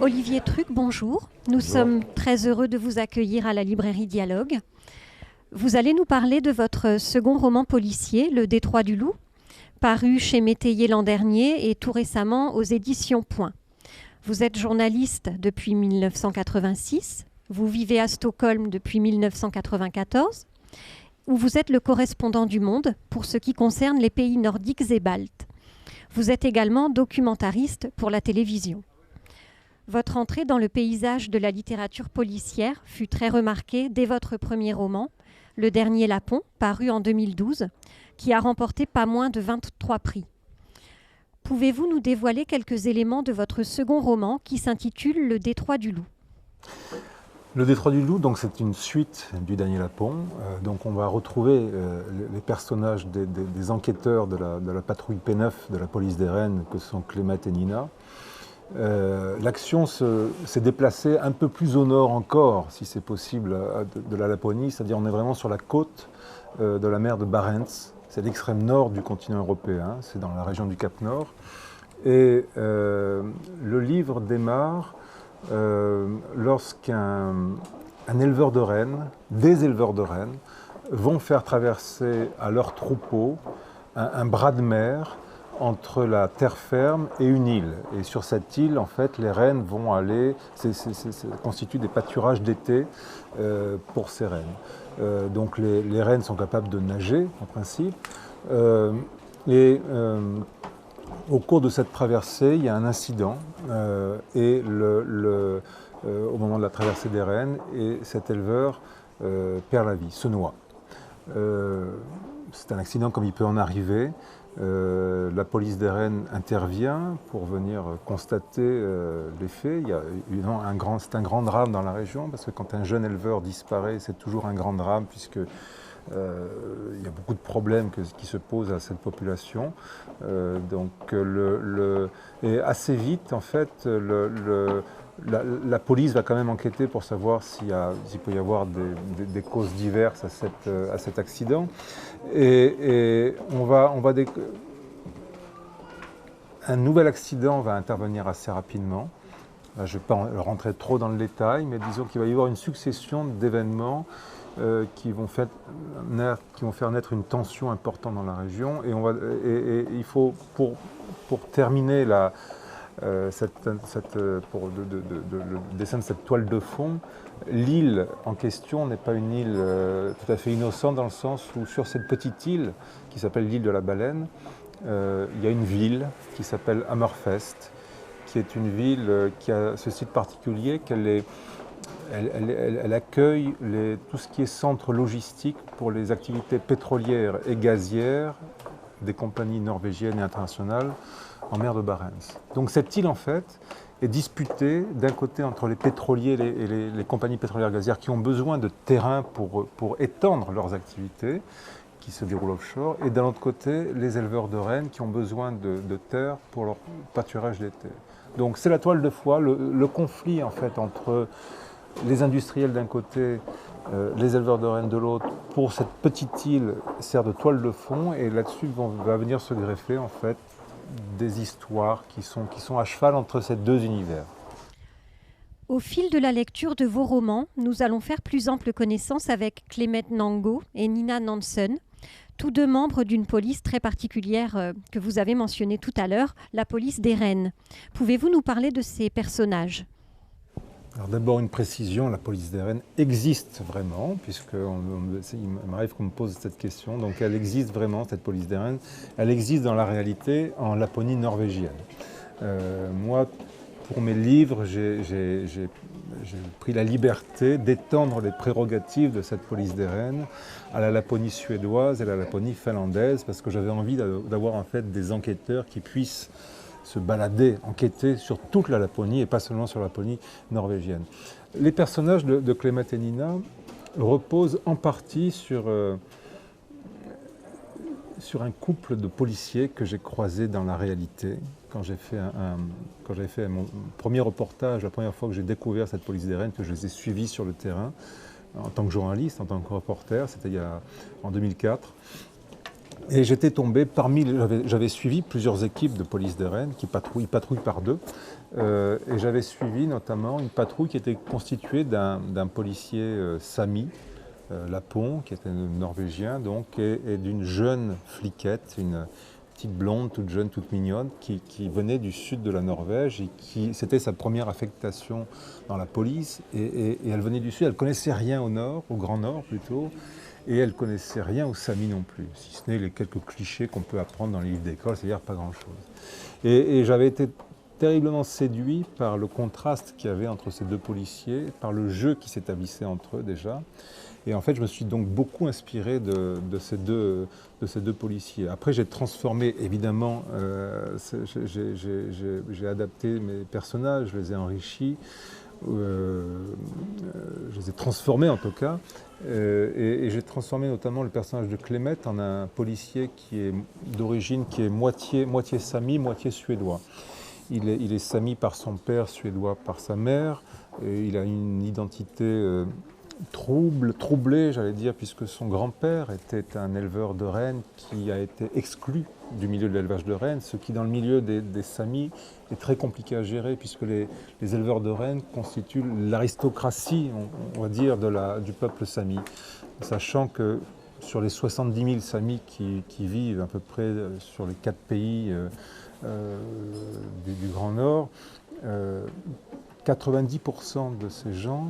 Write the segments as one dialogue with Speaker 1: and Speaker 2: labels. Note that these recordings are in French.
Speaker 1: Olivier Truc, bonjour. Nous sommes très heureux de vous accueillir à la librairie Dialogue. Vous allez nous parler de votre second roman policier, Le Détroit du Loup, paru chez Métayer l'an dernier et tout récemment aux éditions Point. Vous êtes journaliste depuis 1986, vous vivez à Stockholm depuis 1994, où vous êtes le correspondant du Monde pour ce qui concerne les pays nordiques et baltes. Vous êtes également documentariste pour la télévision. Votre entrée dans le paysage de la littérature policière fut très remarquée dès votre premier roman, Le Dernier Lapon, paru en 2012, qui a remporté pas moins de 23 prix. Pouvez-vous nous dévoiler quelques éléments de votre second roman qui s'intitule Le Détroit du Loup ?
Speaker 2: Le Détroit du Loup, donc c'est une suite du Dernier Lapon. Donc on va retrouver les personnages des enquêteurs de la patrouille P9 de la police des Rennes, que sont Clémette et Nina. L'action s'est déplacée un peu plus au nord encore, si c'est possible, de la Laponie, c'est-à-dire on est vraiment sur la côte de la mer de Barents, c'est l'extrême nord du continent européen, c'est dans la région du Cap Nord. Et le livre démarre lorsqu'un éleveur de rennes, des éleveurs de rennes, vont faire traverser à leur troupeau un bras de mer entre la terre ferme et une île. Et sur cette île, en fait, les rennes vont aller, ça constitue des pâturages d'été pour ces rennes. Donc les rennes sont capables de nager, en principe. Au cours de cette traversée, il y a un incident et au moment de la traversée des rennes, et cet éleveur perd la vie, se noie. C'est un accident comme il peut en arriver. La police des Rennes intervient pour venir constater les faits. Il y a évidemment c'est un grand drame dans la région, parce que quand un jeune éleveur disparaît, c'est toujours un grand drame, puisque il y a beaucoup de problèmes qui se posent à cette population. Et assez vite, en fait, la police va quand même enquêter pour savoir s'il peut y avoir des causes diverses à cet accident. Et un nouvel accident va intervenir assez rapidement. Là, je ne vais pas rentrer trop dans le détail, mais disons qu'il va y avoir une succession d'événements qui vont faire naître une tension importante dans la région. Et il faut, pour terminer le dessin de cette toile de fond, l'île en question n'est pas une île tout à fait innocente, dans le sens où sur cette petite île qui s'appelle l'île de la Baleine, il y a une ville qui s'appelle Hammerfest, qui est une ville qui a ce site particulier qu'elle accueille tout ce qui est centre logistique pour les activités pétrolières et gazières des compagnies norvégiennes et internationales en mer de Barents. Donc cette île, en fait, est disputée d'un côté entre les pétroliers et les compagnies pétrolières gazières qui ont besoin de terrain pour étendre leurs activités qui se déroulent offshore, et d'un autre côté, les éleveurs de rennes qui ont besoin de terre pour leur pâturage d'été. Donc c'est la toile de foie, le conflit, en fait, entre les industriels d'un côté, les éleveurs de rennes de l'autre, pour cette petite île, sert de toile de fond, et là-dessus va venir se greffer, en fait, des histoires qui sont à cheval entre ces deux univers.
Speaker 1: Au fil de la lecture de vos romans, nous allons faire plus ample connaissance avec Clémette Nango et Nina Nansen, tous deux membres d'une police très particulière que vous avez mentionnée tout à l'heure, la police des Rennes. Pouvez-vous nous parler de ces personnages ?
Speaker 2: Alors d'abord une précision, la police des Rennes existe vraiment, il m'arrive qu'on me pose cette question, donc elle existe vraiment, cette police des Rennes, elle existe dans la réalité en Laponie norvégienne. Moi, pour mes livres, j'ai pris la liberté d'étendre les prérogatives de cette police des Rennes à la Laponie suédoise et à la Laponie finlandaise, parce que j'avais envie d'avoir en fait des enquêteurs qui puissent se balader, enquêter sur toute la Laponie et pas seulement sur la Laponie norvégienne. Les personnages de Clémette et Nina reposent en partie sur un couple de policiers que j'ai croisé dans la réalité. Quand j'avais fait mon premier reportage, la première fois que j'ai découvert cette police des Rennes, que je les ai suivis sur le terrain, en tant que journaliste, en tant que reporter, c'était en 2004. Et j'étais tombé j'avais suivi plusieurs équipes de police des Rennes qui patrouillent par deux. Et j'avais suivi notamment une patrouille qui était constituée d'un policier Sami Lapon, qui était norvégien, donc, et d'une jeune fliquette, une petite blonde, toute jeune, toute mignonne, qui venait du sud de la Norvège et c'était sa première affectation dans la police. Et elle venait du sud, elle ne connaissait rien au nord, au Grand Nord plutôt. Et elle ne connaissait rien au Sami non plus, si ce n'est les quelques clichés qu'on peut apprendre dans les livres d'école, c'est-à-dire pas grand-chose. Et j'avais été terriblement séduit par le contraste qu'il y avait entre ces deux policiers, par le jeu qui s'établissait entre eux déjà. Et en fait, je me suis donc beaucoup inspiré de ces deux policiers. Après, j'ai transformé, évidemment, j'ai adapté mes personnages, je les ai enrichis. Je les ai transformés en tout cas, et j'ai transformé notamment le personnage de Clémette en un policier qui est d'origine, qui est moitié Sami, moitié suédois. Il est Sami par son père, suédois par sa mère, et il a une identité troublée, j'allais dire, puisque son grand-père était un éleveur de rennes qui a été exclu du milieu de l'élevage de rennes, ce qui dans le milieu des Samis est très compliqué à gérer, puisque les éleveurs de rennes constituent l'aristocratie, on va dire, du peuple Sami. Sachant que sur les 70 000 Samis qui vivent à peu près sur les 4 pays du Grand Nord, 90% de ces gens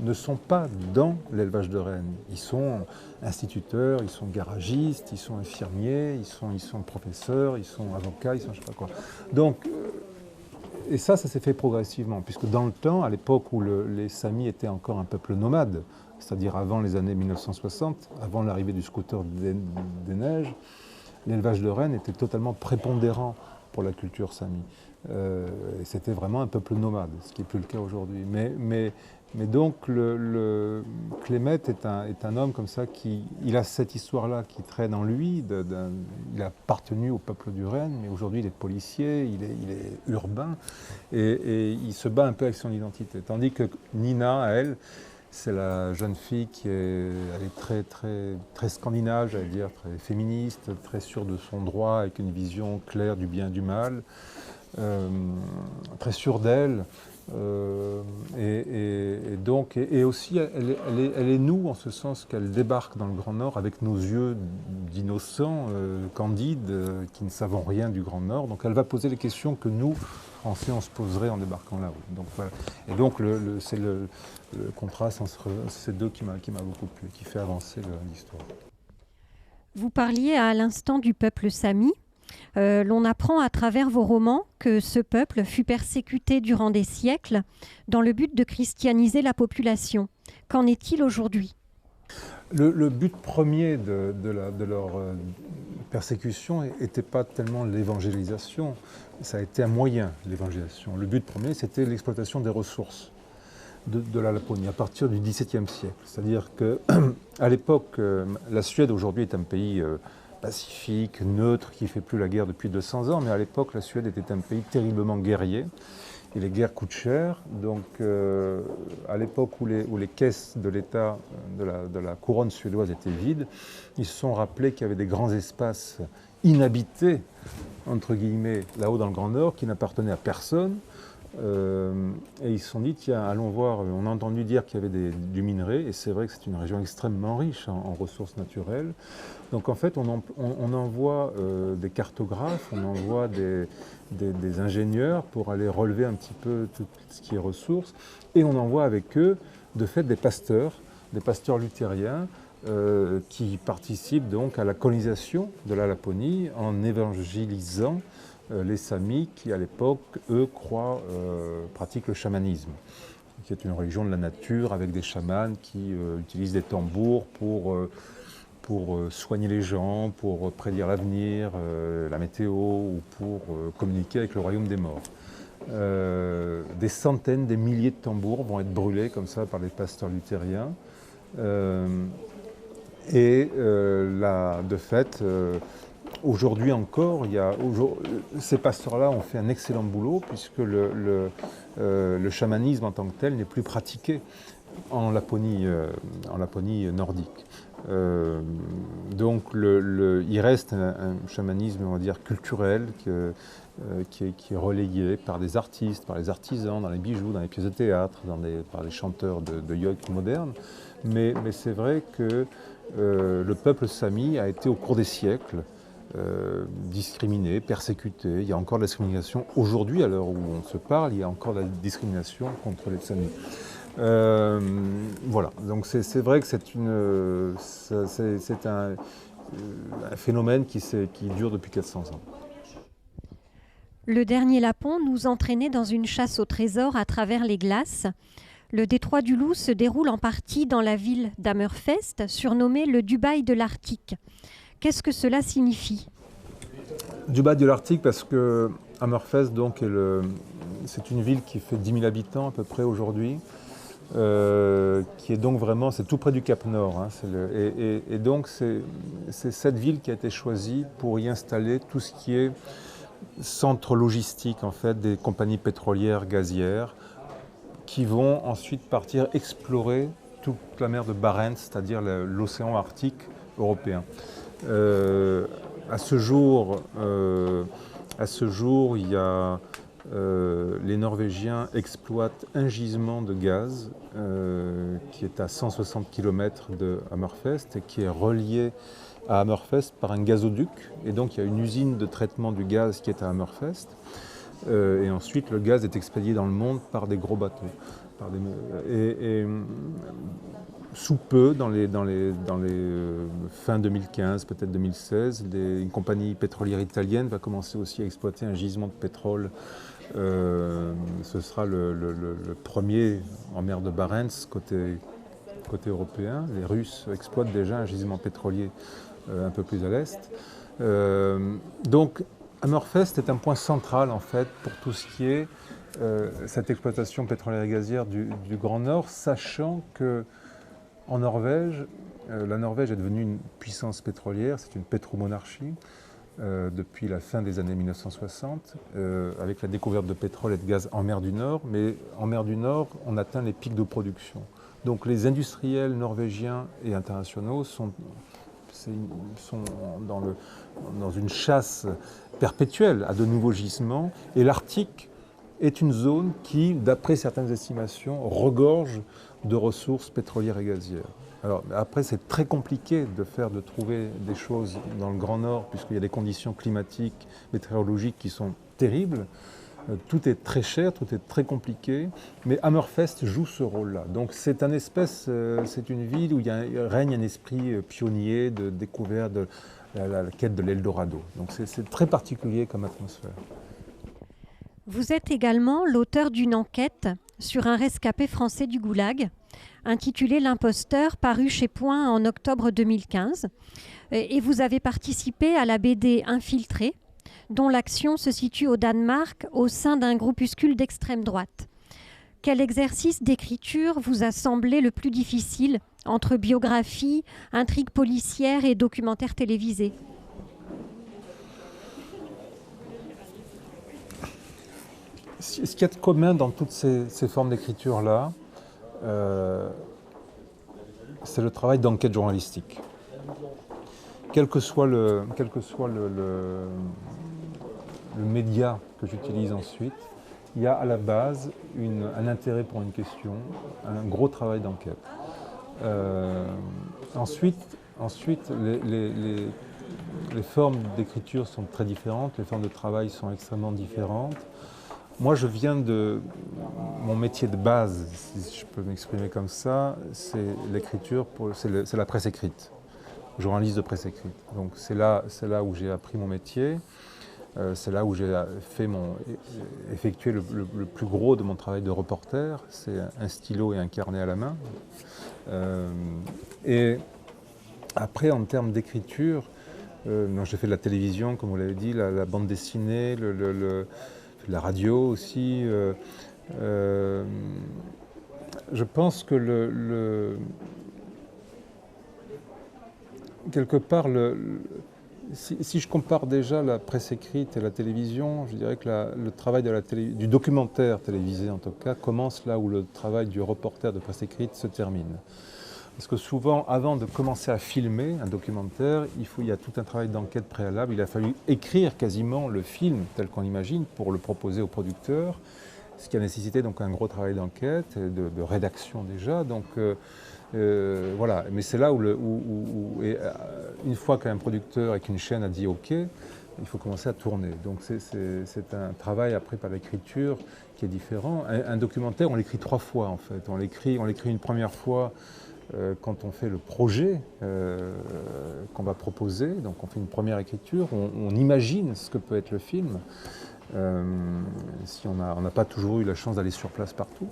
Speaker 2: ne sont pas dans l'élevage de rennes. Ils sont instituteurs, ils sont garagistes, ils sont infirmiers, ils sont professeurs, ils sont avocats, ils sont je ne sais pas quoi. Donc, et ça s'est fait progressivement, puisque dans le temps, à l'époque où les Samis étaient encore un peuple nomade, c'est-à-dire avant les années 1960, avant l'arrivée du scooter des neiges, l'élevage de rennes était totalement prépondérant pour la culture Sami. C'était vraiment un peuple nomade, ce qui n'est plus le cas aujourd'hui. Mais donc Clémette est un homme comme ça il a cette histoire-là qui traîne en lui. Il a appartenu au peuple du Rennes, mais aujourd'hui il est policier, il est urbain et il se bat un peu avec son identité. Tandis que Nina, elle, c'est la jeune fille elle est très, très, très scandinave, j'allais dire, très féministe, très sûre de son droit, avec une vision claire du bien et du mal. Très sûre d'elle, et aussi elle est nous en ce sens qu'elle débarque dans le Grand Nord avec nos yeux d'innocents, candides, qui ne savons rien du Grand Nord. Donc elle va poser les questions que nous, Français, on se poserait en débarquant là-haut. Donc voilà. Et donc c'est le contraste entre ces deux qui m'a beaucoup plu, qui fait avancer l'histoire.
Speaker 1: Vous parliez à l'instant du peuple Sami. L'on apprend à travers vos romans que ce peuple fut persécuté durant des siècles dans le but de christianiser la population. Qu'en est-il aujourd'hui ?
Speaker 2: Le but premier de leur persécution n'était pas tellement l'évangélisation, ça a été un moyen, l'évangélisation. Le but premier, c'était l'exploitation des ressources de la Laponie à partir du XVIIe siècle. C'est-à-dire qu'à l'époque, la Suède aujourd'hui est un pays pacifique, neutre, qui ne fait plus la guerre depuis 200 ans, mais à l'époque, la Suède était un pays terriblement guerrier, et les guerres coûtent cher. Donc, à l'époque où les caisses de l'État, de la couronne suédoise étaient vides, ils se sont rappelés qu'il y avait des grands espaces inhabités, entre guillemets, là-haut dans le Grand Nord, qui n'appartenaient à personne. Et ils se sont dit, tiens, allons voir, on a entendu dire qu'il y avait du minerai, et c'est vrai que c'est une région extrêmement riche en ressources naturelles. Donc en fait, on envoie des cartographes, on envoie des ingénieurs pour aller relever un petit peu tout ce qui est ressources, et on envoie avec eux, de fait, des pasteurs luthériens, qui participent donc à la colonisation de la Laponie en évangélisant les Samis qui, à l'époque, eux, pratiquent le chamanisme, qui est une religion de la nature avec des chamans qui utilisent des tambours pour soigner les gens, pour prédire l'avenir, la météo, ou pour communiquer avec le royaume des morts. Des centaines, des milliers de tambours vont être brûlés comme ça par les pasteurs luthériens. De fait, aujourd'hui encore, ces pasteurs-là ont fait un excellent boulot puisque le chamanisme en tant que tel n'est plus pratiqué. en Laponie nordique. Donc il reste un chamanisme, on va dire, culturel qui est relayé par des artistes, par les artisans, dans les bijoux, dans les pièces de théâtre, par les chanteurs de yoke modernes. Mais c'est vrai que le peuple sami a été au cours des siècles discriminé, persécuté. Il y a encore de la discrimination aujourd'hui, à l'heure où on se parle, il y a encore de la discrimination contre les Samis. Voilà, donc c'est vrai que c'est un phénomène qui dure depuis 400 ans.
Speaker 1: Le dernier Lapon nous entraînait dans une chasse au trésor à travers les glaces. Le détroit du Loup se déroule en partie dans la ville d'Hammerfest, surnommée le Dubaï de l'Arctique. Qu'est-ce que cela signifie?
Speaker 2: Dubaï de l'Arctique parce que Hammerfest donc, c'est une ville qui fait 10 000 habitants à peu près aujourd'hui, qui est donc vraiment, c'est tout près du Cap Nord. Hein, et donc c'est cette ville qui a été choisie pour y installer tout ce qui est centre logistique en fait, des compagnies pétrolières, gazières, qui vont ensuite partir explorer toute la mer de Barents, c'est-à-dire l'océan Arctique européen. À ce jour, il y a, les Norvégiens exploitent un gisement de gaz qui est à 160 km de Hammerfest et qui est relié à Hammerfest par un gazoduc. Et donc il y a une usine de traitement du gaz qui est à Hammerfest. Et ensuite, le gaz est expédié dans le monde par des gros bateaux. Sous peu, dans les fin 2015, peut-être 2016, une compagnie pétrolière italienne va commencer aussi à exploiter un gisement de pétrole. Ce sera le premier en mer de Barents côté européen. Les Russes exploitent déjà un gisement pétrolier un peu plus à l'est. Donc, Hammerfest est un point central en fait pour tout ce qui est cette exploitation pétrolière et gazière du Grand Nord, sachant que en Norvège, la Norvège est devenue une puissance pétrolière, c'est une pétromonarchie depuis la fin des années 1960, avec la découverte de pétrole et de gaz en mer du Nord, mais en mer du Nord, on atteint les pics de production. Donc les industriels norvégiens et internationaux sont dans une chasse perpétuelle à de nouveaux gisements, et l'Arctique est une zone qui, d'après certaines estimations, regorge de ressources pétrolières et gazières. Alors après, c'est très compliqué de trouver des choses dans le Grand Nord, puisqu'il y a des conditions climatiques, météorologiques qui sont terribles. Tout est très cher, tout est très compliqué, mais Hammerfest joue ce rôle-là. Donc c'est une ville où règne un esprit pionnier de découverte, de la quête de l'Eldorado. Donc c'est très particulier comme atmosphère.
Speaker 1: Vous êtes également l'auteur d'une enquête sur un rescapé français du Goulag, intitulée L'imposteur, paru chez Point en octobre 2015. Et vous avez participé à la BD Infiltré, dont l'action se situe au Danemark au sein d'un groupuscule d'extrême droite. Quel exercice d'écriture vous a semblé le plus difficile entre biographie, intrigue policière et documentaire télévisé?
Speaker 2: Ce qu'il y a de commun dans toutes ces formes d'écriture-là, c'est le travail d'enquête journalistique. Quel que soit le média que j'utilise ensuite, il y a à la base un intérêt pour une question, un gros travail d'enquête. Ensuite les formes d'écriture sont très différentes, les formes de travail sont extrêmement différentes. Moi, je viens de mon métier de base, si je peux m'exprimer comme ça, c'est l'écriture, c'est la presse écrite, journaliste de presse écrite. Donc c'est là où j'ai appris mon métier, c'est là où j'ai effectué le plus gros de mon travail de reporter. C'est un stylo et un carnet à la main. Et après, en termes d'écriture, j'ai fait de la télévision, comme vous l'avez dit, la bande dessinée, la radio aussi. Je pense que quelque part, Si je compare déjà la presse écrite et la télévision, je dirais que le travail du documentaire télévisé en tout cas commence là où le travail du reporter de presse écrite se termine. Parce que souvent, avant de commencer à filmer un documentaire, il y a tout un travail d'enquête préalable. Il a fallu écrire quasiment le film tel qu'on l'imagine pour le proposer au producteur, ce qui a nécessité donc un gros travail d'enquête, de rédaction déjà. Donc voilà, mais c'est là une fois qu'un producteur et qu'une chaîne a dit OK, il faut commencer à tourner. Donc c'est un travail après par l'écriture qui est différent. Un documentaire, on l'écrit 3 fois en fait. On l'écrit une première fois quand on fait le projet qu'on va proposer, donc on fait une première écriture, on imagine ce que peut être le film, si on n'a pas toujours eu la chance d'aller sur place partout.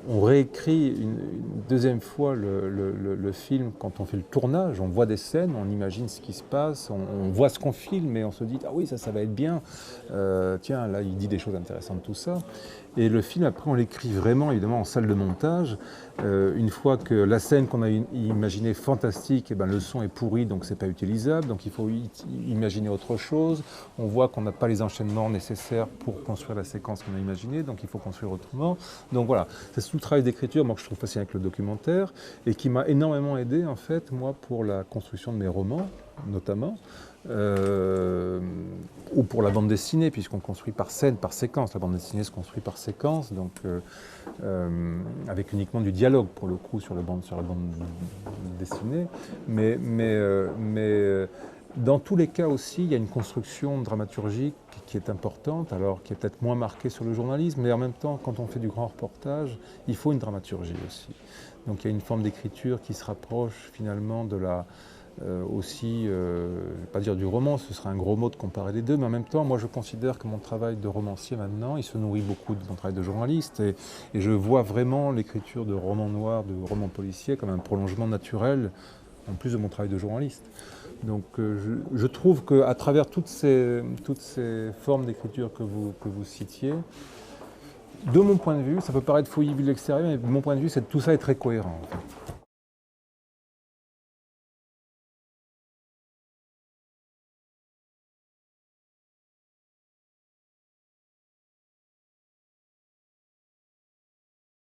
Speaker 2: On réécrit une deuxième fois le film quand on fait le tournage, on voit des scènes, on imagine ce qui se passe, on voit ce qu'on filme et on se dit « Ah oui, ça va être bien, tiens, là il dit des choses intéressantes, tout ça ». Et le film, après, on l'écrit vraiment, évidemment, en salle de montage. Une fois que la scène qu'on a imaginée fantastique, eh ben, le son est pourri, donc c'est pas utilisable. Donc il faut imaginer autre chose. On voit qu'on n'a pas les enchaînements nécessaires pour construire la séquence qu'on a imaginée, donc il faut construire autrement. Donc voilà, c'est tout le travail d'écriture, moi, que je trouve facile avec le documentaire, et qui m'a énormément aidé, en fait, moi, pour la construction de mes romans, notamment. Ou pour la bande dessinée, puisqu'on construit par scène, par séquence. La bande dessinée se construit par séquence, donc avec uniquement du dialogue pour le coup sur la bande dessinée. Mais dans tous les cas aussi, il y a une construction dramaturgique qui est importante, alors qui est peut-être moins marquée sur le journalisme, mais en même temps, quand on fait du grand reportage, il faut une dramaturgie aussi. Donc il y a une forme d'écriture qui se rapproche finalement de la... aussi, je ne vais pas dire du roman, ce serait un gros mot de comparer les deux, mais en même temps, moi je considère que mon travail de romancier maintenant, il se nourrit beaucoup de mon travail de journaliste, et je vois vraiment l'écriture de romans noirs, de romans policiers comme un prolongement naturel, en plus de mon travail de journaliste. Donc je trouve qu'à travers toutes ces formes d'écriture que vous citiez, de mon point de vue, ça peut paraître fouillis vu de l'extérieur, mais de mon point de vue, tout ça est très cohérent. En fait.